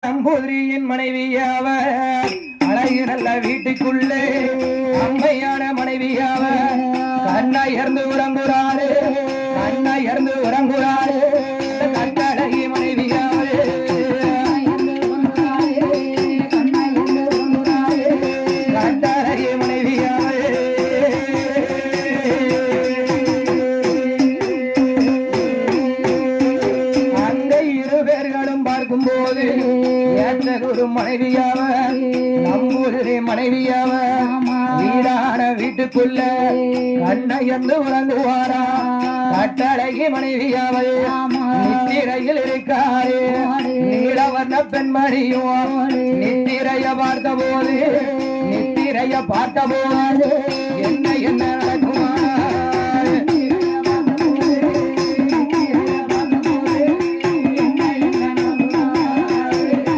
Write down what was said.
நம்பூதிரியின் மனைவியாவ அழகு நல்ல வீட்டுக்குள்ளே அம்மையான மனைவியாவ கண்ணயர்ந்து உறங்குறாரு கண்ணயர்ந்து உறங்குறாரு கட்டழகி மனைவியாவ கட்டழகி மனைவியாவ அங்க இரு பேர்களும் பார்க்கும் போது ஏற்ற ஒரு மனைவியாவ நம்பூதிரி மனைவியாவ வீடான வீட்டுக்குள்ள கண்ணயர்ந்து உறங்குவாரா கட்டழகி மனைவியாவல் நித்திரையில் இருக்காரு நீலவர்ண பெண்மணியும் நித்திரைய பார்த்தபோது என்ன என்ன